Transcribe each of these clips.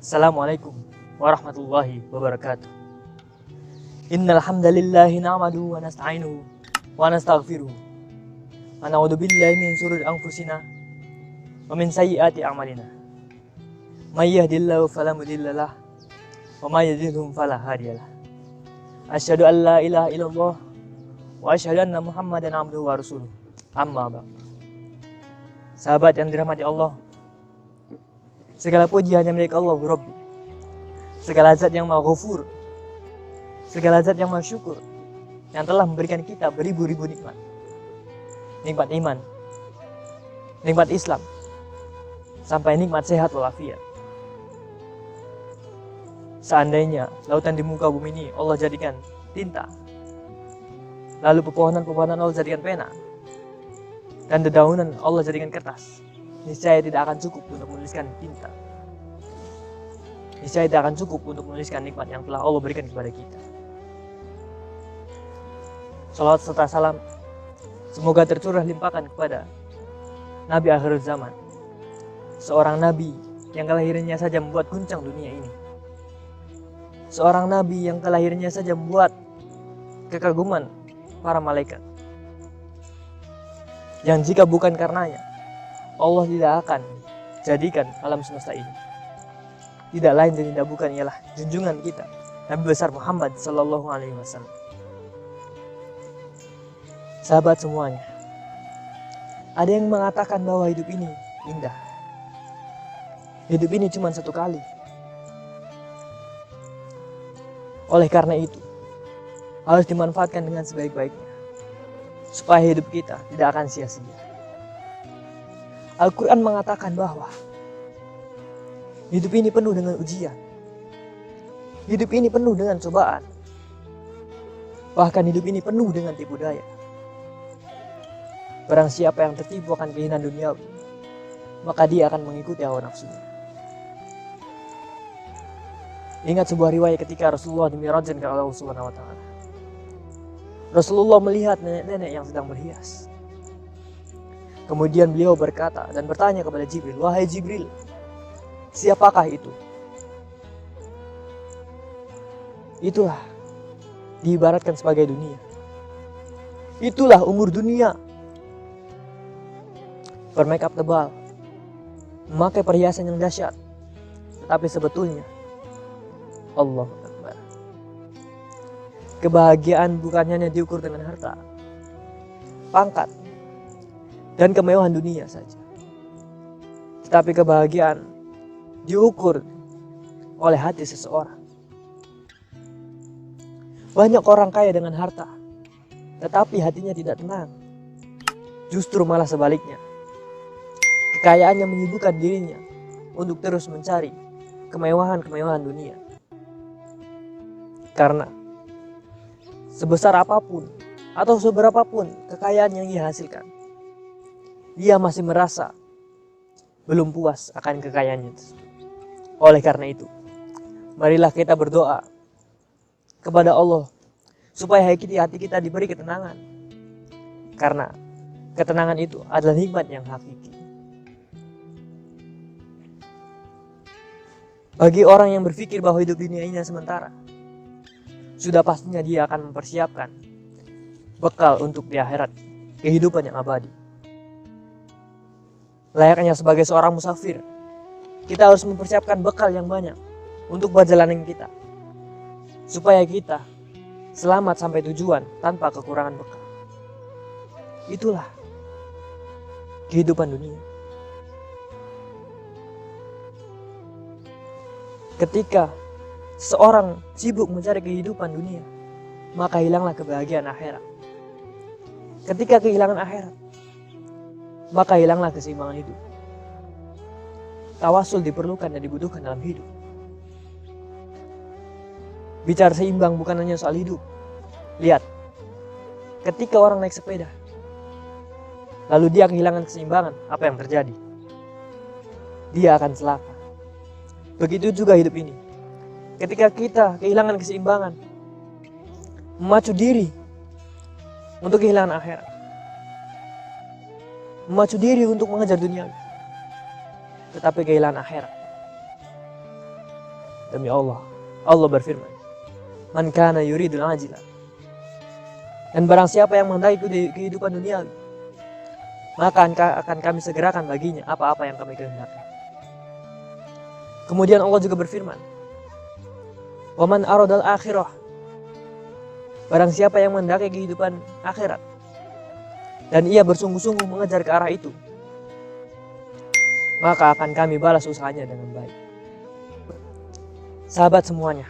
Assalamualaikum warahmatullahi wabarakatuh. Innal hamdalillahi na'maduhu wa nasta'inuhu wa nastaghfiruh. Wa na'udzu billahi min shururi anfusina wa min sayyiati a'malina. May yahdihillahu fala mudhillalah wa may yudhlil fala hadiyalah. Asyhadu an la ilaha illallah wa asyhadu anna Muhammadan abduhu wa rasuluh. Amma ba'd. Sahabat yang dirahmati Allah, segala puji hanya milik Allah Rabbi. Segala zat yang maha ghafur, segala zat yang maha syukur, yang telah memberikan kita beribu-ribu nikmat. Nikmat iman, nikmat Islam, sampai nikmat sehat walafiat. Seandainya lautan di muka bumi ini Allah jadikan tinta, lalu pepohonan-pepohonan Allah jadikan pena, dan dedaunan Allah jadikan kertas, niscaya tidak akan cukup untuk menuliskan tinta. Niscaya tidak akan cukup untuk menuliskan nikmat yang telah Allah berikan kepada kita. Salawat serta salam semoga tercurah limpahkan kepada Nabi akhir zaman, seorang Nabi yang kelahirannya saja membuat guncang dunia ini, seorang Nabi yang kelahirannya saja membuat kekaguman para malaikat, yang jika bukan karenanya Allah tidak akan jadikan alam semesta ini. Tidak lain dan tidak bukan ialah junjungan kita Nabi besar Muhammad sallallahu alaihi wasallam. Sahabat semuanya, ada yang mengatakan bahwa hidup ini indah. Hidup ini cuma satu kali. Oleh karena itu, harus dimanfaatkan dengan sebaik-baiknya, supaya hidup kita tidak akan sia-sia. Al-Quran mengatakan bahwa hidup ini penuh dengan ujian. Hidup ini penuh dengan cobaan. Bahkan hidup ini penuh dengan tipu daya. Barang siapa yang tertipu akan keinginan duniawi, maka dia akan mengikuti hawa nafsunya. Ingat sebuah riwayat ketika Rasulullah dimi'rajkan ke Allah Subhanahu wa taala. Rasulullah melihat nenek-nenek yang sedang berhias. Kemudian beliau berkata dan bertanya kepada Jibril, "Wahai Jibril, siapakah itu?" Itulah diibaratkan sebagai dunia. Itulah umur dunia. Bermakeup tebal, memakai perhiasan yang dahsyat, tetapi sebetulnya Allahu Akbar. Kebahagiaan bukan hanya diukur dengan harta, pangkat, dan kemewahan dunia saja, tetapi kebahagiaan diukur oleh hati seseorang. Banyak orang kaya dengan harta, tetapi hatinya tidak tenang. Justru malah sebaliknya, kekayaannya menyibukkan dirinya untuk terus mencari kemewahan-kemewahan dunia. Karena sebesar apapun atau seberapapun kekayaan yang ia hasilkan, ia masih merasa belum puas akan kekayaannya tersebut. Oleh karena itu, marilah kita berdoa kepada Allah supaya hati kita diberi ketenangan. Karena ketenangan itu adalah nikmat yang hakiki. Bagi orang yang berpikir bahwa hidup dunia ini sementara, sudah pastinya dia akan mempersiapkan bekal untuk di akhirat, kehidupan yang abadi. Layaknya sebagai seorang musafir, kita harus mempersiapkan bekal yang banyak untuk perjalanan kita, supaya kita selamat sampai tujuan tanpa kekurangan bekal. Itulah kehidupan dunia. Ketika seorang sibuk mencari kehidupan dunia, maka hilanglah kebahagiaan akhirat. Ketika kehilangan akhirat, maka hilanglah keseimbangan hidup. Tawasul diperlukan dan dibutuhkan dalam hidup. Bicara seimbang bukan hanya soal hidup. Lihat, ketika orang naik sepeda, lalu dia kehilangan keseimbangan, apa yang terjadi? Dia akan celaka. Begitu juga hidup ini. Ketika kita kehilangan keseimbangan, memacu diri untuk kehilangan akhirat, memacu diri untuk mengejar dunia, tetapi kehilangan akhirat, Demi Allah, Allah berfirman, "Man kana yuridul ajila." Dan barang siapa yang menghendaki kehidupan duniawi, maka akan kami segerakan baginya apa-apa yang kami kehendaki. Kemudian Allah juga berfirman, "Wa man aradal akhirah." Barang siapa yang menghendaki kehidupan akhirat dan ia bersungguh-sungguh mengejar ke arah itu, maka akan kami balas usahanya dengan baik. Sahabat semuanya,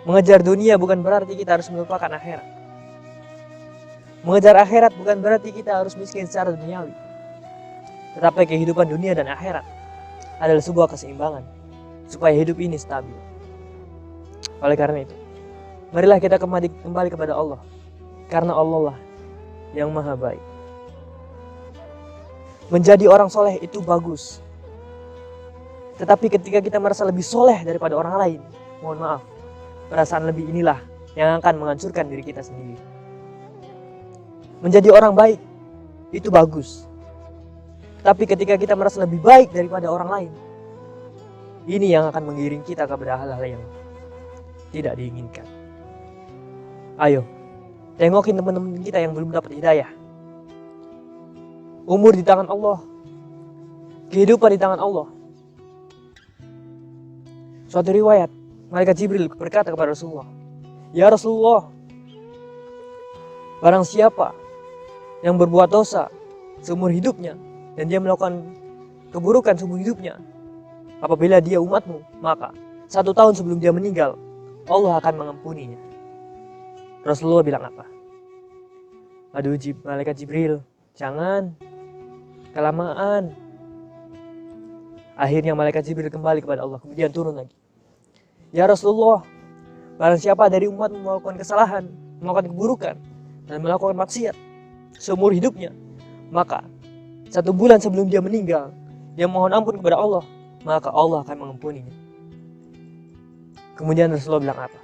mengejar dunia bukan berarti kita harus melupakan akhirat. Mengejar akhirat bukan berarti kita harus miskin secara duniawi. Tetapi kehidupan dunia dan akhirat adalah sebuah keseimbangan supaya hidup ini stabil. Oleh karena itu, marilah kita kembali kepada Allah, karena Allah lah yang maha baik. Menjadi orang soleh itu bagus, tetapi ketika kita merasa lebih soleh daripada orang lain, mohon maaf, perasaan lebih inilah yang akan menghancurkan diri kita sendiri. Menjadi orang baik itu bagus, tapi ketika kita merasa lebih baik daripada orang lain, ini yang akan mengiring kita kepada hal-hal yang tidak diinginkan. Ayo, tengokin teman-teman kita yang belum dapat hidayah. Umur di tangan Allah, kehidupan di tangan Allah. Suatu riwayat, malaikat Jibril berkata kepada Rasulullah, "Ya Rasulullah, barang siapa yang berbuat dosa seumur hidupnya dan dia melakukan keburukan seumur hidupnya, apabila dia umatmu, maka 1 tahun sebelum dia meninggal, Allah akan mengampuninya." Rasulullah bilang apa? "Aduh malaikat Jibril, jangan, kelamaan." Akhirnya malaikat Jibril kembali kepada Allah, kemudian turun lagi. "Ya Rasulullah, barang siapa dari umat melakukan kesalahan, melakukan keburukan, dan melakukan maksiat seumur hidupnya, maka 1 bulan sebelum dia meninggal, dia mohon ampun kepada Allah, maka Allah akan mengampuninya." Kemudian Rasulullah bilang apa?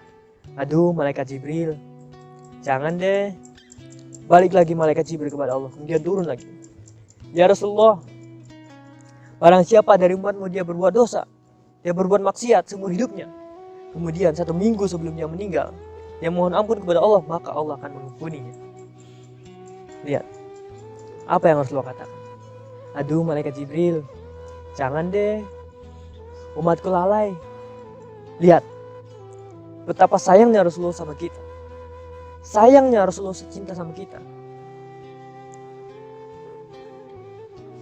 "Aduh malaikat Jibril, jangan deh." Balik lagi malaikat Jibril kepada Allah, kemudian turun lagi. "Ya Rasulullah, barang siapa dari umatmu dia berbuat dosa, dia berbuat maksiat seumur hidupnya, kemudian 1 minggu sebelum dia meninggal, dia mohon ampun kepada Allah, maka Allah akan mengampuninya." Lihat, apa yang Rasulullah katakan? "Aduh malaikat Jibril, jangan deh, umatku lalai." Lihat, betapa sayangnya Rasulullah sama kita. Sayangnya Rasulullah cinta sama kita.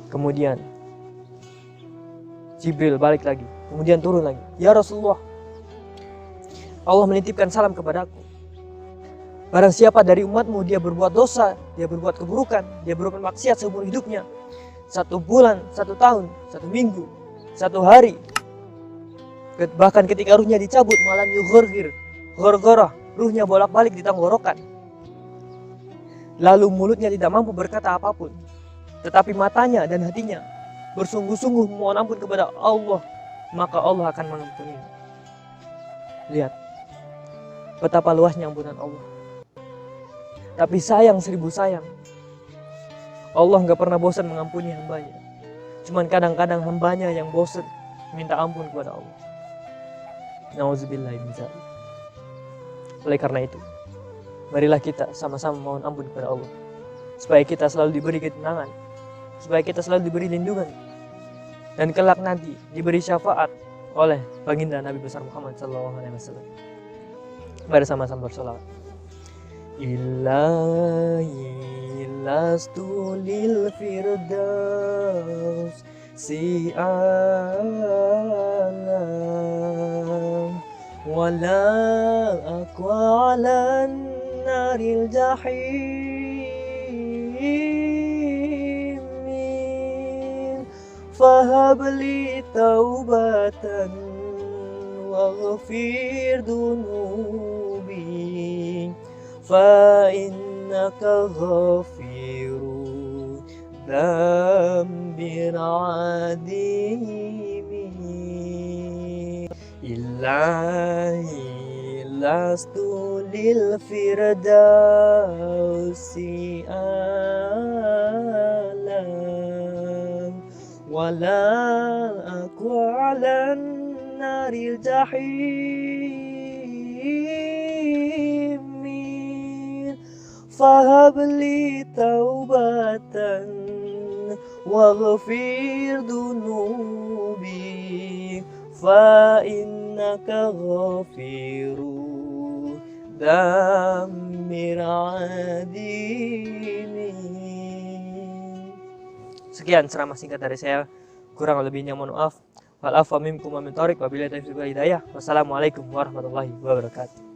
Kemudian Jibril balik lagi, kemudian turun lagi. "Ya Rasulullah, Allah menitipkan salam kepadaku. Barang siapa dari umatmu dia berbuat dosa, dia berbuat keburukan, dia berbuat maksiat seumur hidupnya, 1 bulan, 1 tahun, 1 minggu, 1 hari, bahkan ketika ruhnya dicabut, malam yughurghir, ghorghorah, ruhnya bolak-balik di tenggorokan, lalu mulutnya tidak mampu berkata apapun, tetapi matanya dan hatinya bersungguh-sungguh memohon ampun kepada Allah, maka Allah akan mengampuninya." Lihat, betapa luasnya ampunan Allah. Tapi sayang 1000 sayang, Allah gak pernah bosan mengampuni hambanya. Cuman kadang-kadang hambanya yang bosan minta ampun kepada Allah. Nauzubillahi min dzalik. Oleh karena itu, marilah kita sama-sama mohon ampun kepada Allah, supaya kita selalu diberi ketenangan, supaya kita selalu diberi lindungan, dan kelak nanti diberi syafaat oleh baginda Nabi besar Muhammad SAW. Mari sama-sama bersolawat. Ilahi lastu lil firdaus si alam wala aqwalan naril jahim fahabli taubatan waghfir dunubi fa innaka ghafirun dzambir adimi. Ilahi lastu lil firdausi alam wala aku alan naril jahim fahab li taubatan waghfir dunubi fa innaka ghafiru dammir adini. Sekian ceramah singkat dari saya, kurang lebihnya mohon maaf. Wal afu minkum wa min thariq wa billahi taufiq wal hidayah. Wassalamualaikum warahmatullahi wabarakatuh.